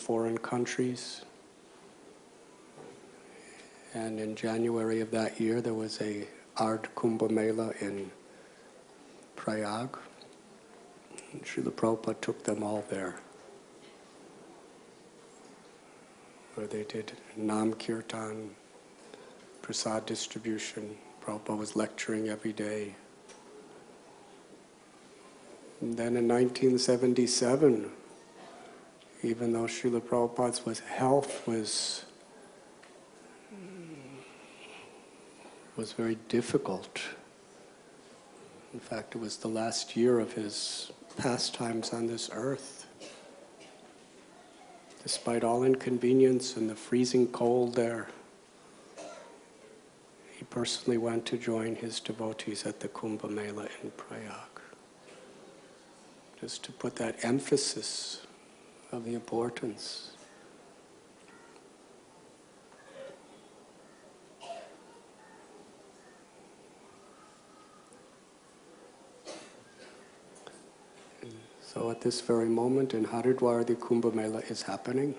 foreign countries. And in January of that year, there was a Ardh Kumbh Mela in Prayag. And Srila Prabhupada took them all there, where they did Nam Kirtan, Prasad distribution. Prabhupada was lecturing every day. And then in 1977, even though Srila Prabhupada's health was very difficult. In fact, it was the last year of his pastimes on this earth. Despite all inconvenience and the freezing cold there, he personally went to join his devotees at the Kumbh Mela in Prayag, just to put that emphasis of the importance. So at this very moment in Haridwar, the Kumbh Mela is happening.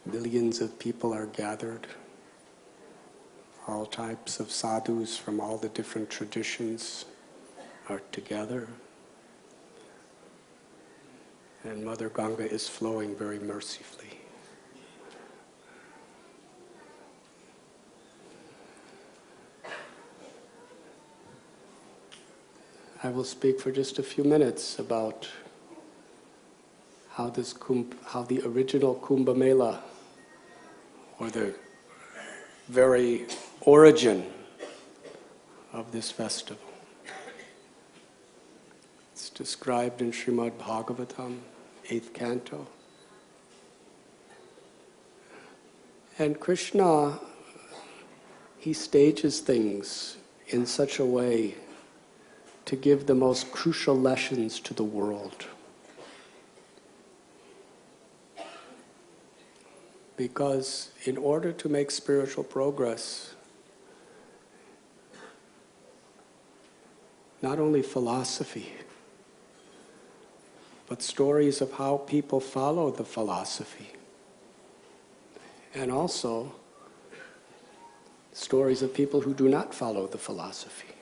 Millions of people are gathered. All types of sadhus from all the different traditions are together. And Mother Ganga is flowing very mercifully. I will speak for just a few minutes about how the original Kumbh Mela, or the very origin of this festival. It's described in Srimad Bhagavatam, 8th canto. And Krishna, he stages things in such a way to give the most crucial lessons to the world. Because in order to make spiritual progress, not only philosophy, but stories of how people follow the philosophy, and also stories of people who do not follow the philosophy,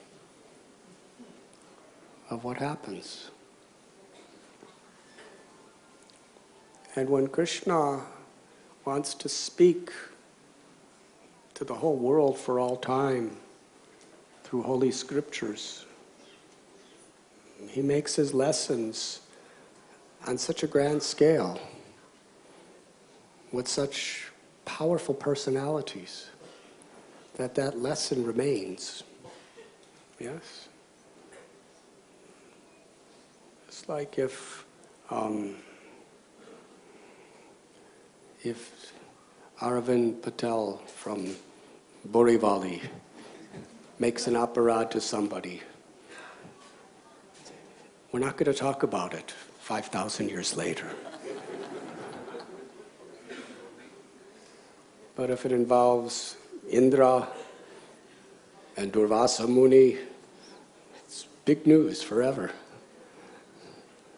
of what happens. And when Krishna wants to speak to the whole world for all time through holy scriptures, he makes his lessons on such a grand scale, with such powerful personalities, that lesson remains. Yes? It's like if Arvind Patel from Borivali makes an aparad to somebody, we're not going to talk about it 5,000 years later. But if it involves Indra and Durvasa Muni, it's big news forever.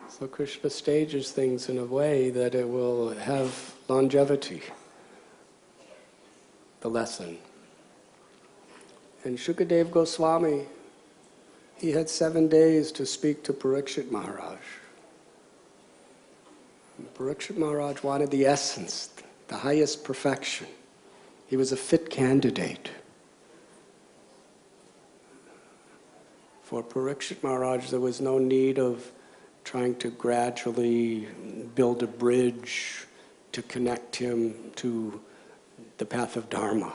So Krishna stages things in a way that it will have longevity, the lesson. And Shukadev Goswami, he had 7 days to speak to Parikshit Maharaj. And Parikshit Maharaj wanted the essence, the highest perfection. He was a fit candidate. For Parikshit Maharaj, there was no need of trying to gradually build a bridge to connect him to the path of Dharma.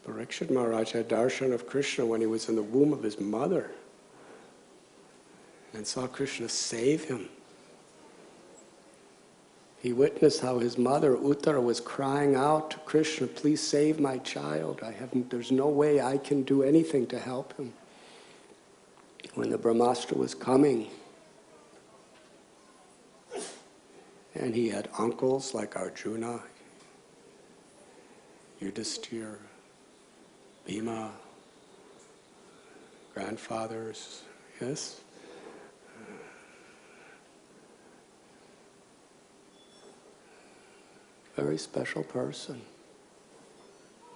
Parikshit Maharaj had darshan of Krishna when he was in the womb of his mother and saw Krishna save him. He witnessed how his mother, Uttara, was crying out to Krishna, please save my child. There's no way I can do anything to help him. When the Brahmastra was coming, and he had uncles like Arjuna, Yudhisthira, Bhima, grandfathers, yes? very special person.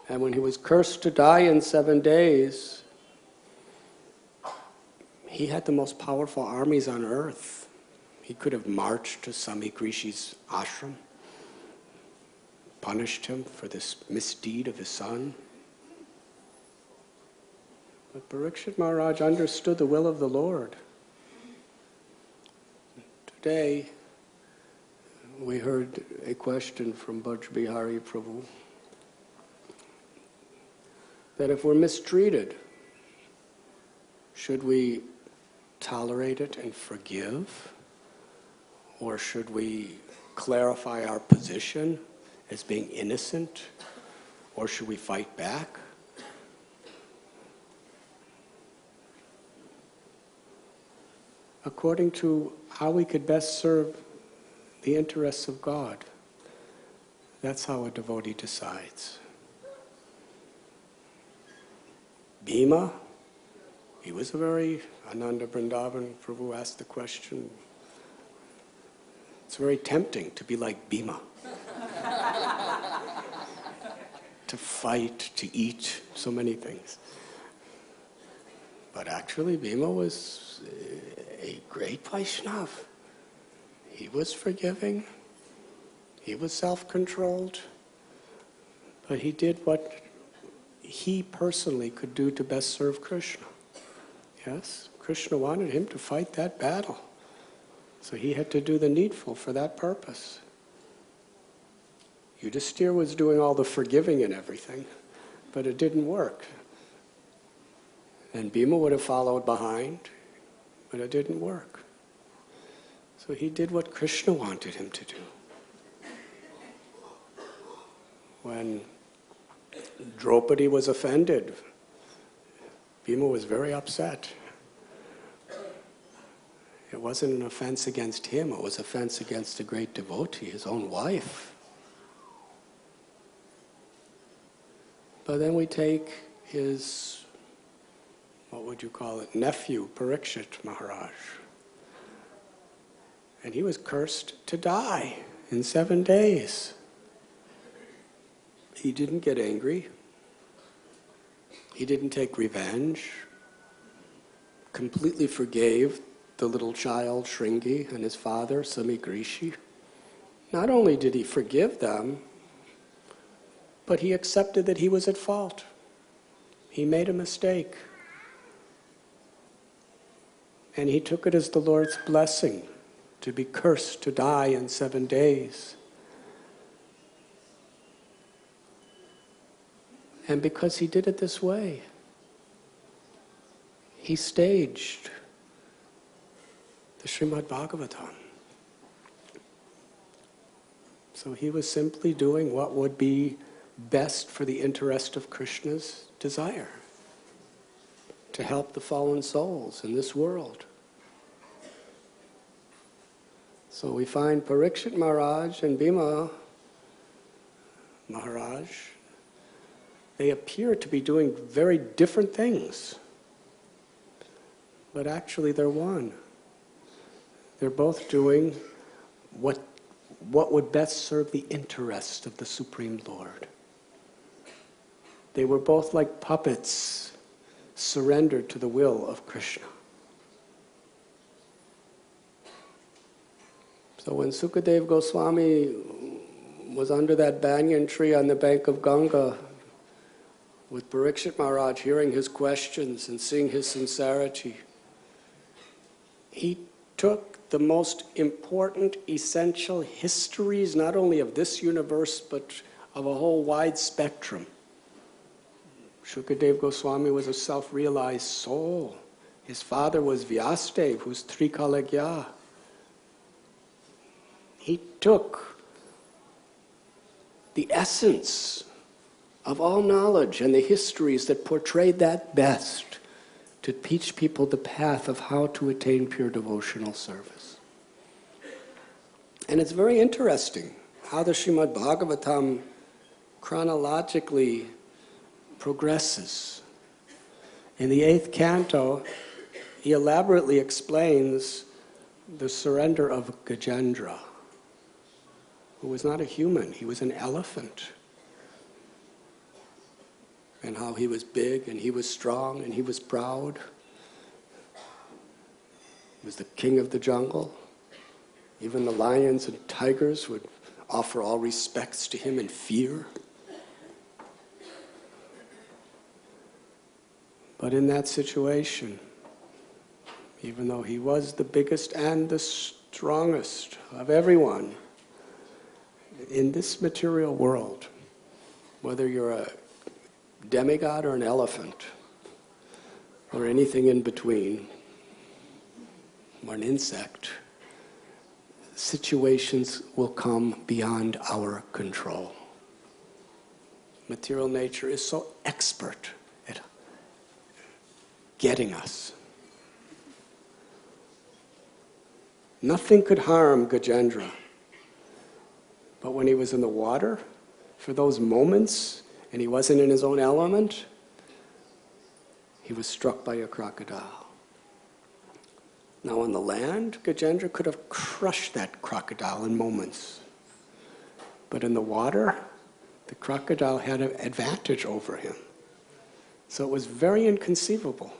And when he was cursed to die in 7 days, he had the most powerful armies on earth. He could have marched to Swami Grishi's ashram, punished him for this misdeed of his son. But Parikshit Maharaj understood the will of the Lord. Today, we heard a question from Bhaj Bihari Prabhu that if we're mistreated, should we tolerate it and forgive? Or should we clarify our position as being innocent? Or should we fight back? According to how we could best serve the interests of God, that's how a devotee decides. Bhima, he was a very, Ananda Vrindavan Prabhu asked the question, it's very tempting to be like Bhima. To fight, to eat, so many things. But actually Bhima was a great Vaishnava. He was forgiving, he was self-controlled, but he did what he personally could do to best serve Krishna. Yes, Krishna wanted him to fight that battle. So he had to do the needful for that purpose. Yudhisthira was doing all the forgiving and everything, but it didn't work. And Bhima would have followed behind, but it didn't work. So he did what Krishna wanted him to do. When Draupadi was offended, Bhima was very upset. It wasn't an offense against him, it was an offense against a great devotee, his own wife. But then we take his, what would you call it, nephew, Parikshit Maharaj. And he was cursed to die in 7 days. He didn't get angry. He didn't take revenge. Completely forgave the little child, Shringi, and his father, Swami Grishi. Not only did he forgive them, but he accepted that he was at fault. He made a mistake. And he took it as the Lord's blessing to be cursed to die in 7 days. And because he did it this way, he staged the Srimad Bhagavatam. So he was simply doing what would be best for the interest of Krishna's desire, to help the fallen souls in this world. So we find Parikshit Maharaj and Bhima Maharaj, they appear to be doing very different things, but actually they're one. They're both doing what would best serve the interest of the Supreme Lord. They were both like puppets surrendered to the will of Krishna. So when Sukadeva Goswami was under that banyan tree on the bank of Ganga, with Parikshit Maharaj hearing his questions and seeing his sincerity, he took the most important, essential histories, not only of this universe, but of a whole wide spectrum. Sukadeva Goswami was a self-realized soul. His father was Vyasadeva, who's Trikalagya. He took the essence of all knowledge and the histories that portrayed that best to teach people the path of how to attain pure devotional service. And it's very interesting how the Srimad Bhagavatam chronologically progresses. In the 8th canto, he elaborately explains the surrender of Gajendra. who was not a human, he was an elephant. And how he was big and he was strong and he was proud. He was the king of the jungle. Even the lions and tigers would offer all respects to him in fear. But in that situation, even though he was the biggest and the strongest of everyone, in this material world, whether you're a demigod or an elephant, or anything in between, or an insect, situations will come beyond our control. Material nature is so expert at getting us. Nothing could harm Gajendra. But when he was in the water, for those moments, and he wasn't in his own element, he was struck by a crocodile. Now on the land, Gajendra could have crushed that crocodile in moments. But in the water, the crocodile had an advantage over him. So it was very inconceivable.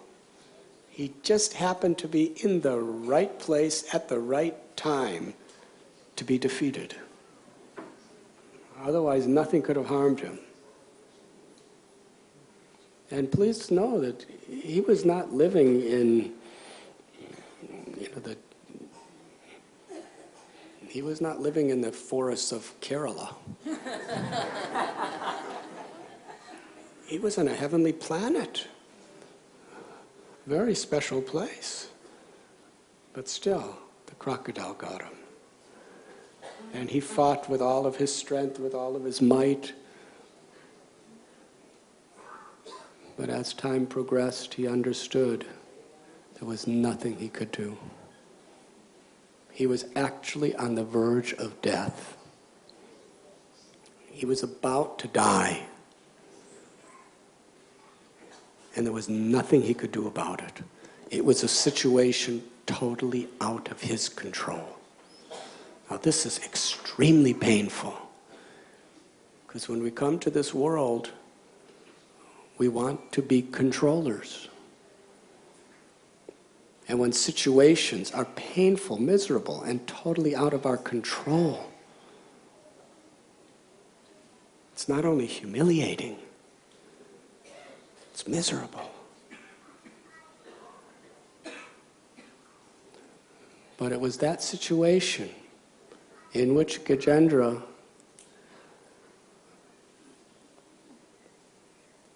He just happened to be in the right place at the right time to be defeated. Otherwise, nothing could have harmed him. And please know that he was not living in, he was not living in the forests of Kerala. He was on a heavenly planet. Very special place. But still, the crocodile got him. And he fought with all of his strength, with all of his might. But as time progressed, he understood there was nothing he could do. He was actually on the verge of death. He was about to die. And there was nothing he could do about it. It was a situation totally out of his control. Now this is extremely painful. Because when we come to this world, we want to be controllers. And when situations are painful, miserable, and totally out of our control, it's not only humiliating, it's miserable. But it was that situation in which Gajendra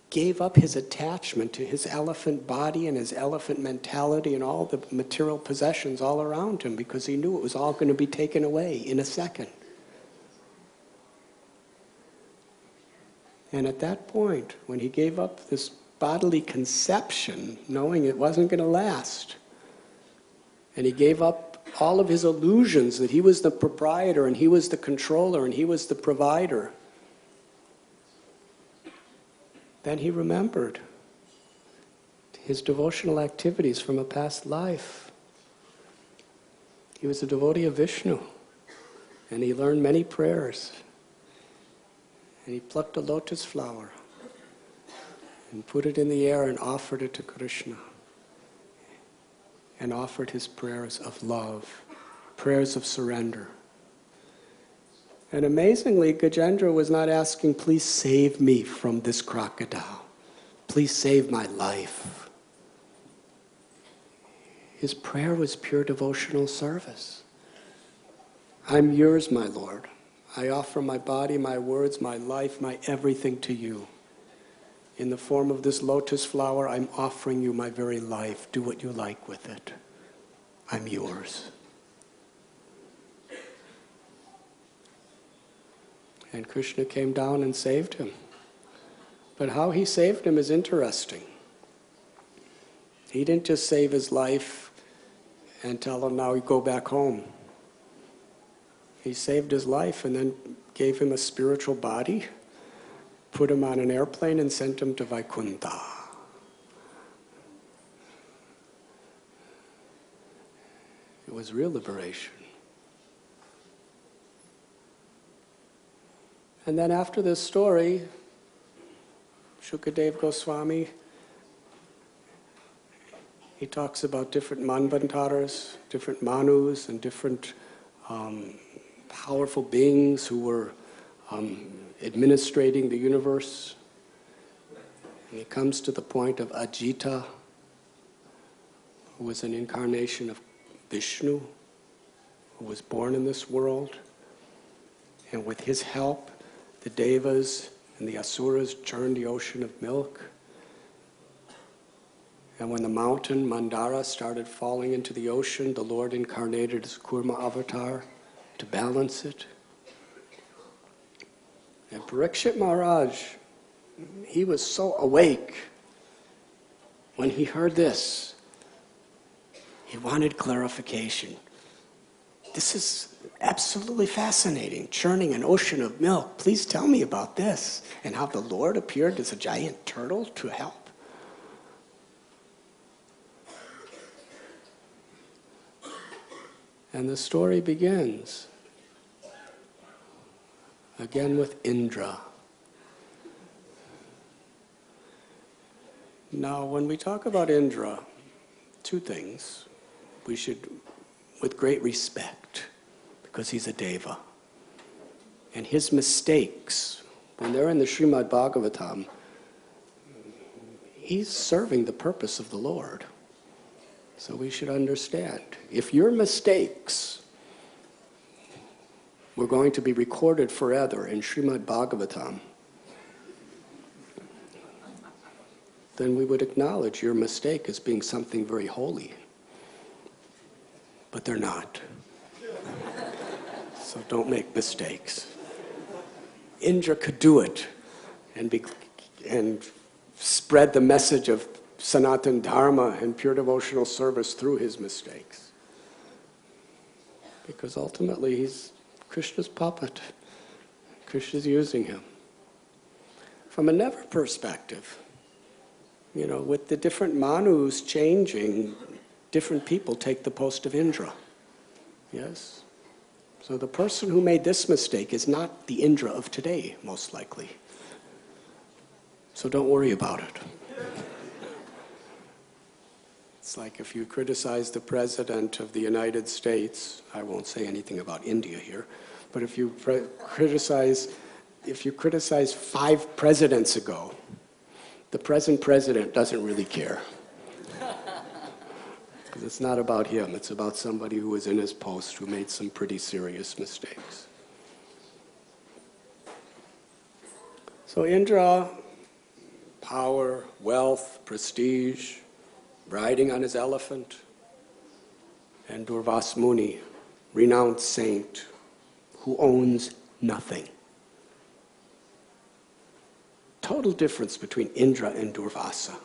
gave up his attachment to his elephant body and his elephant mentality and all the material possessions all around him, because he knew it was all going to be taken away in a second. And at that point, when he gave up this bodily conception, knowing it wasn't going to last, and he gave up all of his illusions that he was the proprietor and he was the controller and he was the provider, then he remembered his devotional activities from a past life. He was a devotee of Vishnu, and he learned many prayers. And he plucked a lotus flower and put it in the air and offered it to Krishna, and offered his prayers of love, prayers of surrender. And amazingly, Gajendra was not asking, please save me from this crocodile. Please save my life. His prayer was pure devotional service. I'm yours, my Lord. I offer my body, my words, my life, my everything to you. In the form of this lotus flower, I'm offering you my very life. Do what you like with it. I'm yours. And Krishna came down and saved him. But how he saved him is interesting. He didn't just save his life and tell him, now you go back home. He saved his life and then gave him a spiritual body, put him on an airplane and sent him to Vaikuntha. It was real liberation. And then after this story, Shukadev Goswami, he talks about different manvantaras, different manus, and different powerful beings who were administrating the universe. And he comes to the point of Ajita, who was an incarnation of Vishnu, who was born in this world. And with his help, the Devas and the Asuras churned the ocean of milk. And when the mountain Mandara started falling into the ocean, the Lord incarnated as Kurma avatar to balance it. And Parikshit Maharaj, he was so awake when he heard this. He wanted clarification. This is absolutely fascinating, churning an ocean of milk. Please tell me about this, and how the Lord appeared as a giant turtle to help. And the story begins again with Indra. Now, when we talk about Indra, two things. We should, with great respect, because he's a Deva. And his mistakes, when they're in the Srimad Bhagavatam, he's serving the purpose of the Lord. So we should understand, if your mistakes were going to be recorded forever in Srimad Bhagavatam, then we would acknowledge your mistake as being something very holy. But they're not. So don't make mistakes. Indra could do it and spread the message of Sanatana Dharma and pure devotional service through his mistakes. Because ultimately he's Krishna's puppet. Krishna's using him. From a never perspective, with the different manus changing, different people take the post of Indra. Yes? So the person who made this mistake is not the Indra of today, most likely. So don't worry about it. It's like if you criticize the President of the United States, I won't say anything about India here, but if you criticize 5 presidents ago, the present president doesn't really care. Because it's not about him, it's about somebody who was in his post who made some pretty serious mistakes. So Indra, power, wealth, prestige, riding on his elephant, and Durvas Muni, renowned saint, who owns nothing. Total difference between Indra and Durvasa.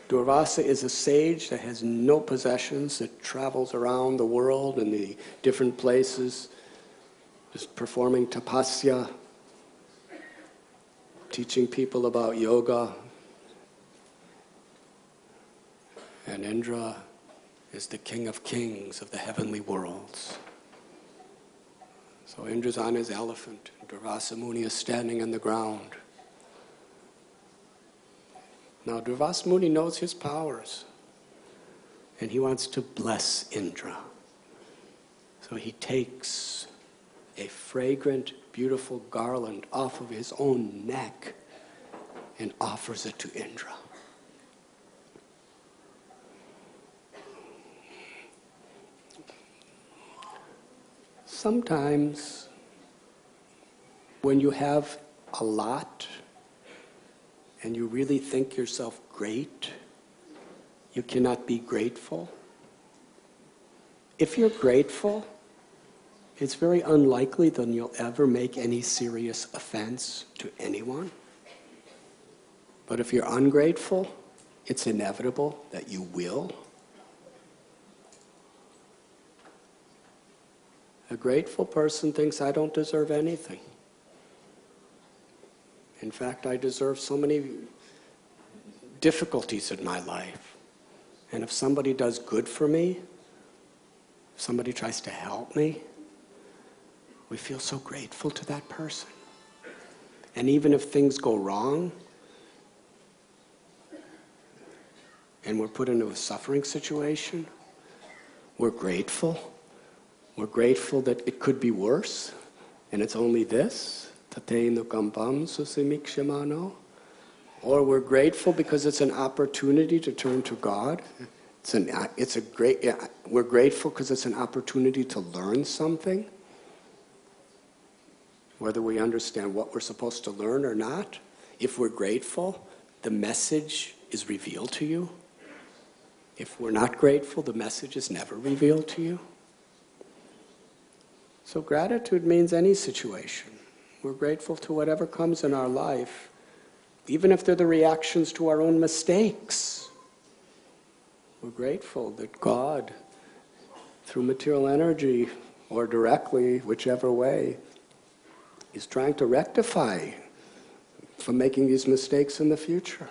Durvasa is a sage that has no possessions, that travels around the world in the different places, just performing tapasya, teaching people about yoga. And Indra is the king of kings of the heavenly worlds. So Indra's on his elephant, and Durvasa Muni is standing on the ground. Now Durvasa Muni knows his powers, and he wants to bless Indra. So he takes a fragrant, beautiful garland off of his own neck and offers it to Indra. Sometimes, when you have a lot and you really think yourself great, you cannot be grateful. If you're grateful, it's very unlikely that you'll ever make any serious offense to anyone. But if you're ungrateful, it's inevitable that you will. A grateful person thinks, I don't deserve anything. In fact, I deserve so many difficulties in my life. And if somebody does good for me, if somebody tries to help me, We feel so grateful to that person. And even if things go wrong, and we're put into a suffering situation, we're grateful. We're grateful that it could be worse, and it's only this. Tateino kampam susimikshimano. Or we're grateful because it's an opportunity to turn to God. We're grateful because it's an opportunity to learn something. Whether we understand what we're supposed to learn or not, if we're grateful, the message is revealed to you. If we're not grateful, the message is never revealed to you. So gratitude means any situation. We're grateful to whatever comes in our life, even if they're the reactions to our own mistakes. We're grateful that God, through material energy or directly, whichever way, is trying to rectify from making these mistakes in the future.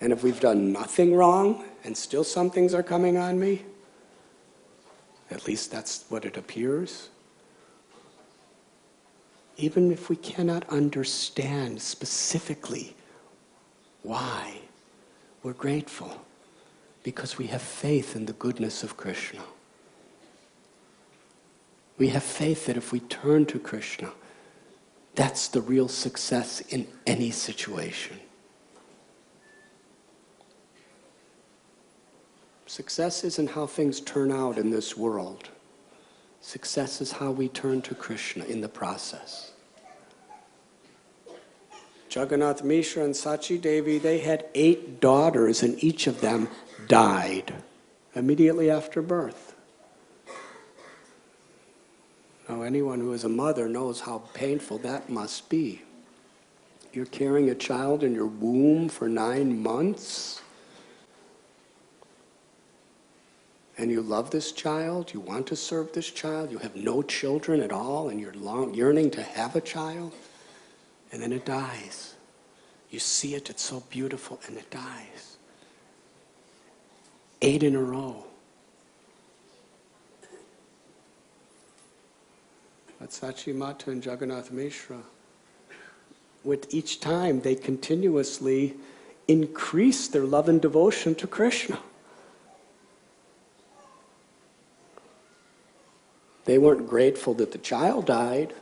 And if we've done nothing wrong and still some things are coming on me, at least that's what it appears. Even if we cannot understand specifically why, we're grateful because we have faith in the goodness of Krishna. We have faith that if we turn to Krishna, that's the real success in any situation. Success isn't how things turn out in this world. Success is how we turn to Krishna in the process. Jagannath Mishra and Sachi Devi, they had 8 daughters and each of them died immediately after birth. Now anyone who is a mother knows how painful that must be. You're carrying a child in your womb for 9 months. And you love this child, you want to serve this child, you have no children at all, and you're yearning to have a child, and then it dies. You see it, it's so beautiful, and it dies. 8 in a row. But Sachi Mata and Jagannath Mishra, with each time they continuously increase their love and devotion to Krishna. They weren't grateful that the child died,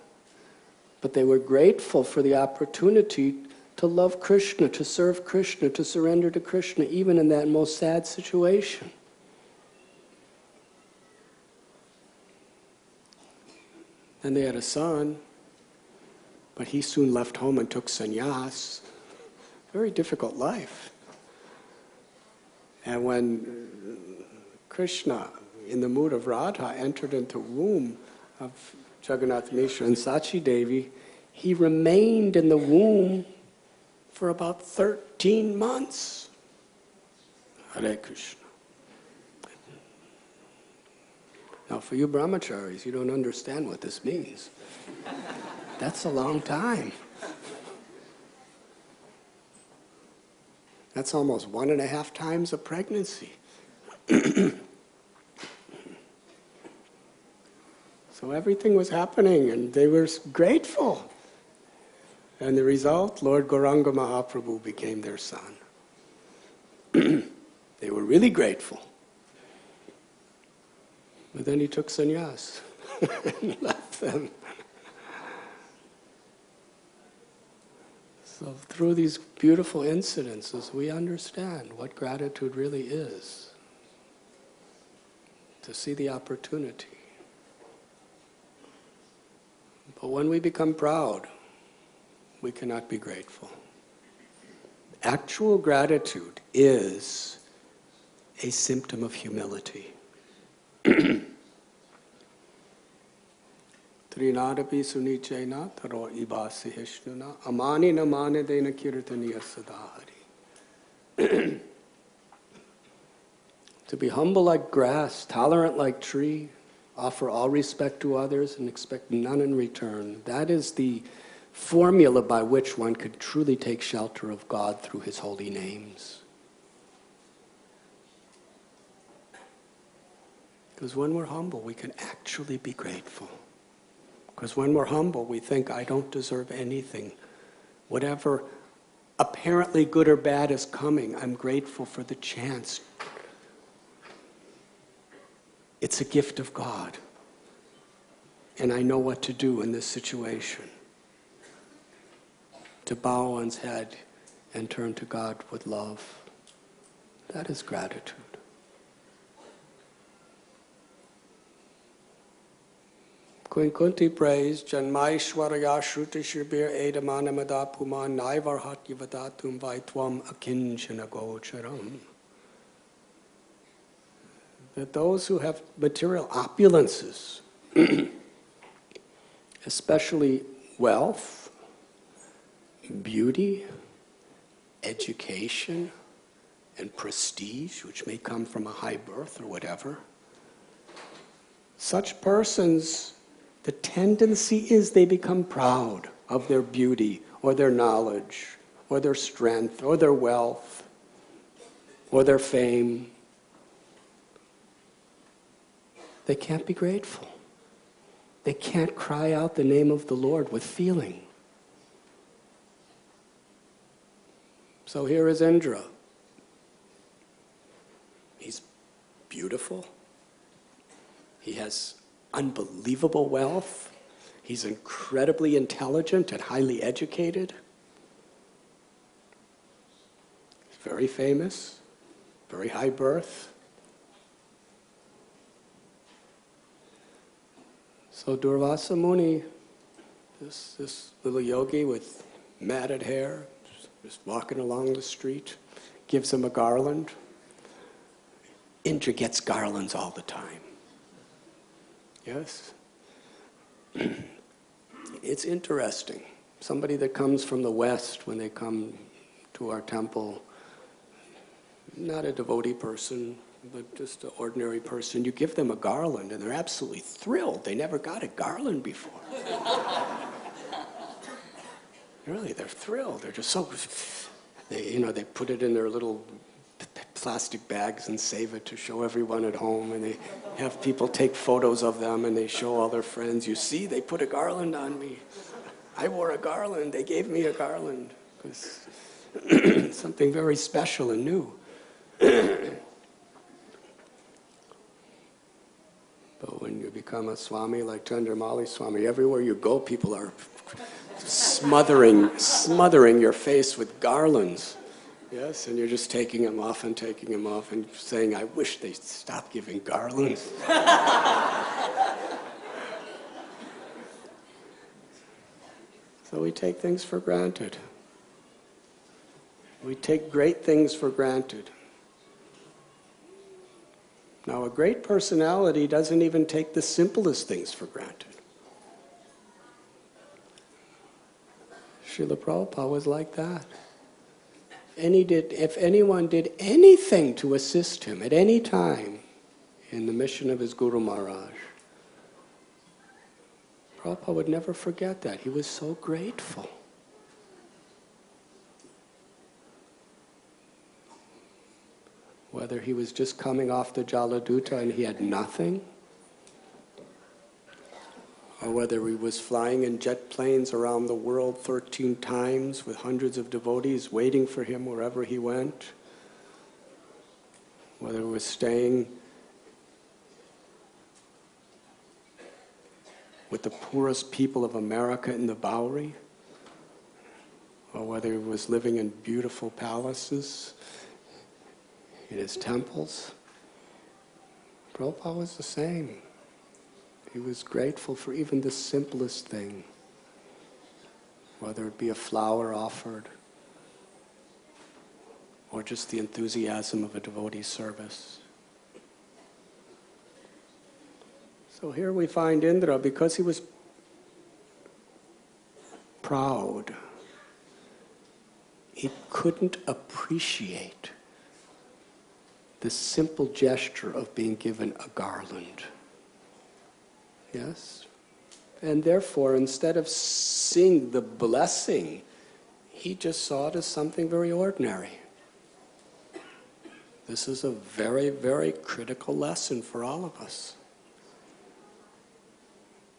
but they were grateful for the opportunity to love Krishna, to serve Krishna, to surrender to Krishna, even in that most sad situation. Then they had a son, but he soon left home and took sannyas. Very difficult life. And when Krishna, in the mood of Radha, entered into the womb of Jagannath Mishra and Sachi Devi, he remained in the womb for about 13 months. Hare Krishna. Now for you brahmacharis, you don't understand what this means. That's a long time. That's almost 1.5 times a pregnancy. So everything was happening and they were grateful. And the result, Lord Gauranga Mahaprabhu became their son. They were really grateful. But then he took sannyas and left them. So through these beautiful incidences, we understand what gratitude really is. To see the opportunity. But when we become proud, we cannot be grateful. Actual gratitude is a symptom of humility. Trinadapi sunichena taro ibasi hishnuna amani namane dena kirtaniya sadahari. To be humble like grass, tolerant like tree, offer all respect to others and expect none in return. That is the formula by which one could truly take shelter of God through His holy names. Because when we're humble, we can actually be grateful. Because when we're humble, we think, I don't deserve anything. Whatever apparently good or bad is coming, I'm grateful for the chance. It's a gift of God. And I know what to do in this situation. To bow one's head and turn to God with love. That is gratitude. Queen Kunti prays, Janmaishwaraya Shruti Shibir Edamanamada Puman Naivarhat Yivadatum Vaitwam Akinchana Gocharam. That those who have material opulences, especially wealth, beauty, education, and prestige, which may come from a high birth or whatever, such persons, the tendency is they become proud of their beauty or their knowledge or their strength or their wealth or their fame. They can't be grateful. They can't cry out the name of the Lord with feeling. So here is Indra. He's beautiful. He has unbelievable wealth. He's incredibly intelligent and highly educated. He's very famous, very high birth. So Durvasa Muni, this little yogi with matted hair, just walking along the street, gives him a garland. Indra gets garlands all the time. Yes? It's interesting. Somebody that comes from the West, when they come to our temple, not a devotee person, but just an ordinary person, you give them a garland and they're absolutely thrilled. They never got a garland before. Really, they're thrilled. They're just so, they put it in their little plastic bags and save it to show everyone at home, and they have people take photos of them and they show all their friends, you see, they put a garland on me. I wore a garland, they gave me a garland. It was something very special and new. But when you become a Swami like Chandramali Swami, everywhere you go, people are smothering your face with garlands. Yes, and you're just taking them off and saying, I wish they'd stop giving garlands. So we take things for granted. We take great things for granted. Now, a great personality doesn't even take the simplest things for granted. Srila Prabhupada was like that. If anyone did anything to assist him at any time in the mission of his Guru Maharaj, Prabhupada would never forget that. He was so grateful. Whether he was just coming off the Jaladuta and he had nothing, or whether he was flying in jet planes around the world 13 times with hundreds of devotees waiting for him wherever he went, whether he was staying with the poorest people of America in the Bowery, or whether he was living in beautiful palaces in his temples, Prabhupada was the same. He was grateful for even the simplest thing, whether it be a flower offered or just the enthusiasm of a devotee service. So here we find Indra, because he was proud, he couldn't appreciate the simple gesture of being given a garland. Yes? And therefore, instead of seeing the blessing, he just saw it as something very ordinary. This is a very, very critical lesson for all of us.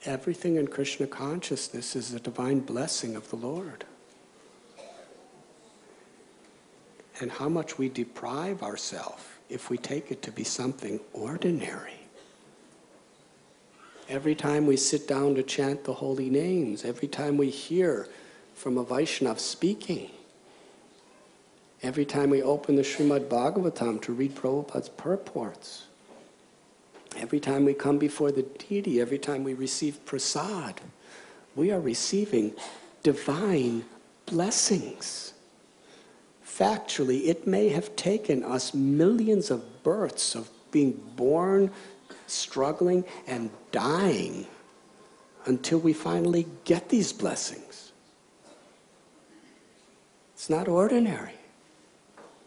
Everything in Krishna consciousness is a divine blessing of the Lord. And how much we deprive ourselves if we take it to be something ordinary. Every time we sit down to chant the holy names, every time we hear from a Vaishnava speaking, every time we open the Srimad Bhagavatam to read Prabhupada's purports, every time we come before the deity, every time we receive prasad, we are receiving divine blessings. Factually, it may have taken us millions of births of being born, struggling, and dying until we finally get these blessings. It's not ordinary.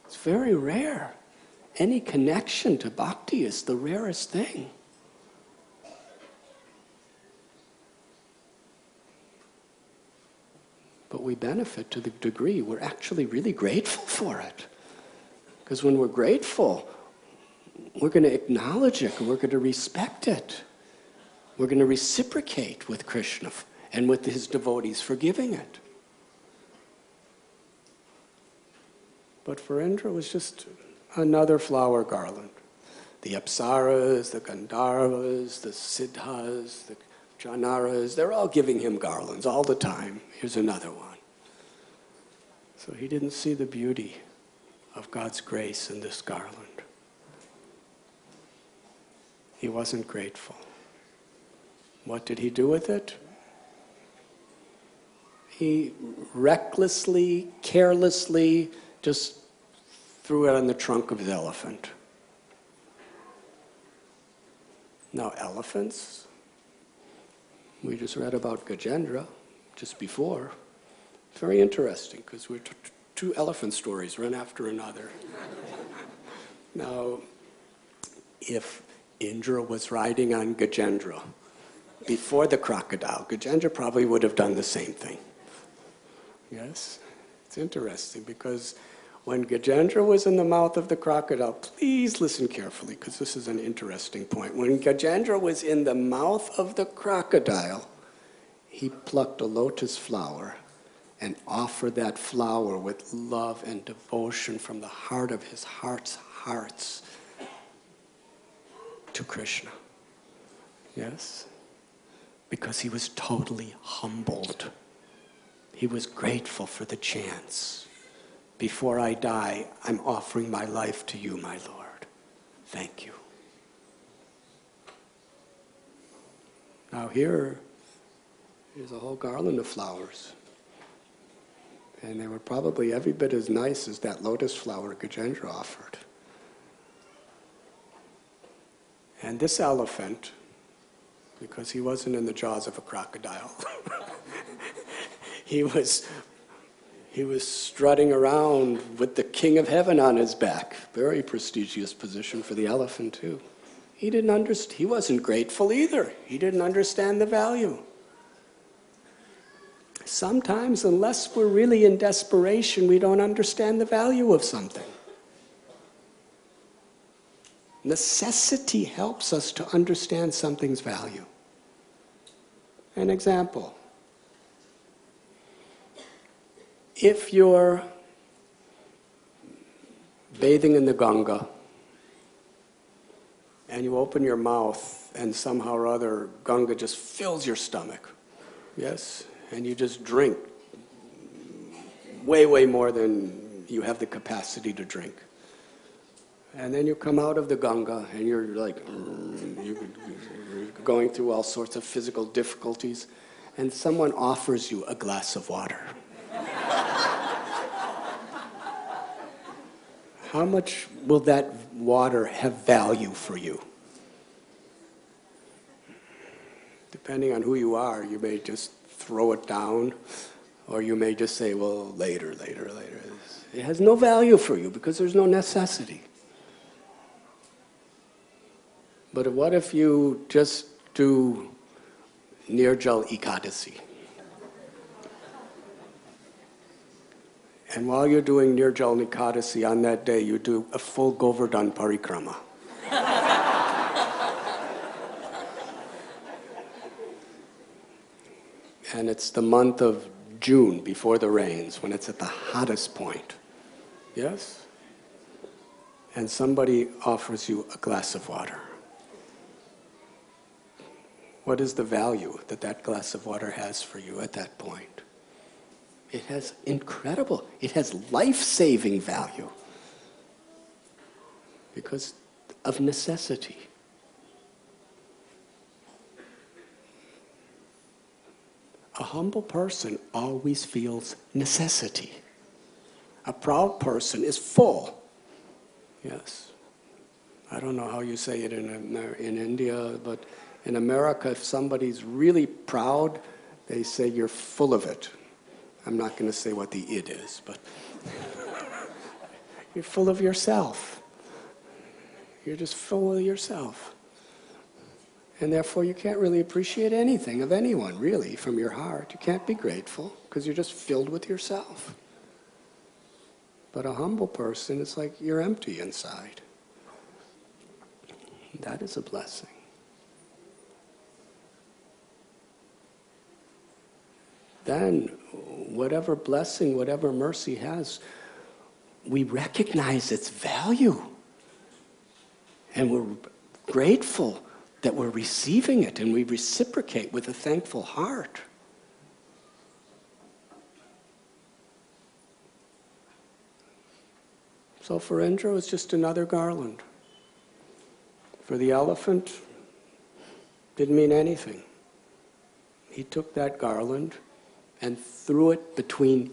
It's very rare. Any connection to bhakti is the rarest thing. But we benefit to the degree we're actually really grateful for it. Because when we're grateful, we're going to acknowledge it, we're going to respect it. We're going to reciprocate with Krishna and with his devotees for giving it. But for Indra, it was just another flower garland. The Apsaras, the Gandharvas, the Siddhas, the Janaras, they're all giving him garlands all the time. Here's another one. So he didn't see the beauty of God's grace in this garland. He wasn't grateful. What did he do with it? He recklessly, carelessly just threw it on the trunk of his elephant. Now elephants, we just read about Gajendra just before. It's very interesting because we're two elephant stories, one after another. Now, if Indra was riding on Gajendra before the crocodile, Gajendra probably would have done the same thing. Yes? It's interesting because when Gajendra was in the mouth of the crocodile, please listen carefully because this is an interesting point. When Gajendra was in the mouth of the crocodile, he plucked a lotus flower and offered that flower with love and devotion from the heart of his hearts to Krishna. Yes? Because he was totally humbled. He was grateful for the chance. Before I die, I'm offering my life to you, my Lord. Thank you. Now here's a whole garland of flowers. And they were probably every bit as nice as that lotus flower Gajendra offered. And this elephant, because he wasn't in the jaws of a crocodile, he was strutting around with the king of heaven on his back. Very prestigious position for the elephant too. He didn't understand. He wasn't grateful either. He didn't understand the value. Sometimes, unless we're really in desperation, we don't understand the value of something. Necessity helps us to understand something's value. An example. If you're bathing in the Ganga and you open your mouth and somehow or other Ganga just fills your stomach, yes? And you just drink way, way more than you have the capacity to drink. And then you come out of the Ganga and you're like, you're going through all sorts of physical difficulties, and someone offers you a glass of water. How much will that water have value for you? Depending on who you are, you may just throw it down, or you may just say, well, later. It has no value for you because there's no necessity. But what if you just do Nirjal Ekadasi? And while you're doing Nirjal Nikadasi on that day, you do a full Govardhan Parikrama. And it's the month of June, before the rains, when it's at the hottest point. Yes? And somebody offers you a glass of water. What is the value that that glass of water has for you at that point? It has incredible, it has life-saving value because of necessity. A humble person always feels necessity. A proud person is full. Yes. I don't know how you say it in India, but in America, if somebody's really proud, they say you're full of it. I'm not going to say what the it is, but you're full of yourself. You're just full of yourself. And therefore you can't really appreciate anything of anyone, really, from your heart. You can't be grateful, because you're just filled with yourself. But a humble person, it's like you're empty inside. That is a blessing. Then, whatever blessing, whatever mercy has, we recognize its value. And we're grateful that we're receiving it, and we reciprocate with a thankful heart. So for Indra, it's just another garland. For the elephant, didn't mean anything. He took that garland and threw it between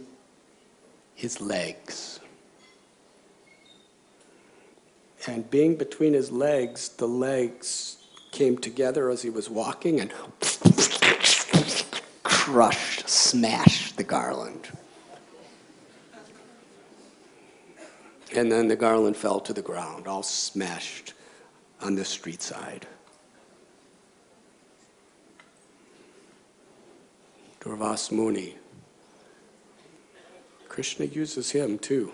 his legs. And being between his legs, the legs came together as he was walking and crushed, smashed the garland. And then the garland fell to the ground, all smashed on the street side. Durvas Muni. Krishna uses him too.